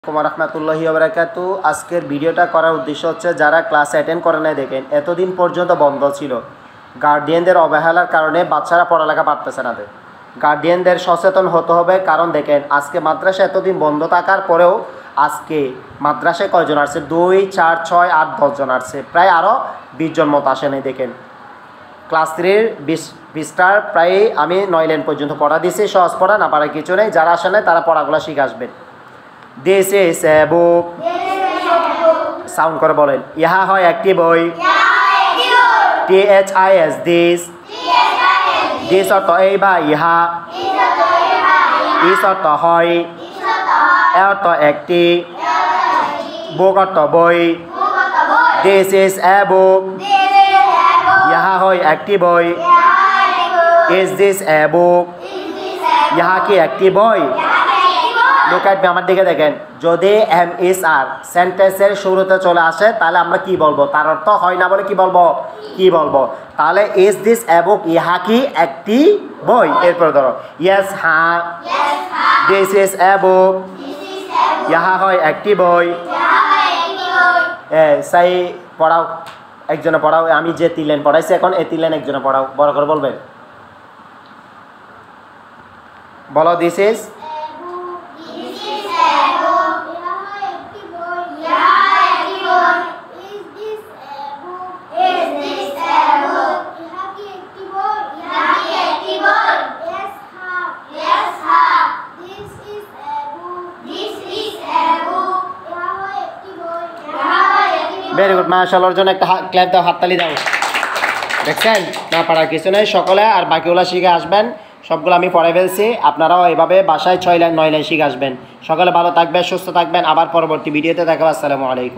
রহমতুল্লাহি ওয়া বারাকাতু। আজকের ভিডিওটা করার উদ্দেশ্য হচ্ছে যারা ক্লাস অ্যাটেন্ড করে নাই, দেখেন এতদিন পর্যন্ত বন্ধ ছিল, গার্ডিয়ানদের অবহেলার কারণে বাচ্চারা পড়ালেখা পারতেছে না। গার্ডিয়ানদের সচেতন হতে হবে, কারণ দেখেন আজকে মাদ্রাসা এতদিন বন্ধ থাকার পরেও আজকে মাদ্রাসায় কয়জন আসছে? 2, 4, 6, 8, 10 জন আসছে, প্রায় আরও 20 জন মতো আসে নাই। দেখেন ক্লাস 3-র 20টার প্রায় আমি 9 লাইন পর্যন্ত পড়া দিয়েছি, সহজ পড়া, না পারা কিছু নেই। যারা আসে নাই তারা পড়াগুলো শিখে আসবেন। This is a book. Sound করে বলেন, ইহা হয় একটি বই। THIS this. This অর্থ এই বা ইহা। Is অর্থ হয়। এ অর্থ একটি। বুক অর্থ বই। This is a book. ইহা হয় একটি বই। Is this a book? ইহা কি একটি বই? লুক এট মি, আমার দিকে দেখেন। যদি এম ইস আর সেন্টেন্সের শুরুতে চলে আসে তাহলে আমরা কি বলবো? তার অর্থ হয় না বলে কি বলবো? কি বলবো? তাহলে ইজ দিস এ বুক, ইহা কি একটি বই? এরপর ধরো ইয়েস হ্যাঁ, দিস ইজ এ বুক, ইহা হয় একটি বই। সেই পড়াও, একজনে পড়াও। আমি যে 3 লাইন পড়াইছি এখন এই 3 লাইন একজনে পড়াও, বড় করে বলবেন। বলো, দিস ইজ ভেরি গুড, মাশাআল্লাহর জন্য একটা ক্ল্যাপ দাও, হাততালি দাও। দেখছেন না পারার কিছু নেই, সকলে আর বাকিগুলো শিখে আসবেন। সবগুলো আমি পড়াই ফেলছি, আপনারাও এভাবে বাসায় 6 লাইন 9 লাইন শিখে আসবেন। সকলে ভালো থাকবেন, সুস্থ থাকবেন। আবার পরবর্তী ভিডিওতে দেখা হবে। আসসালামু আলাইকুম।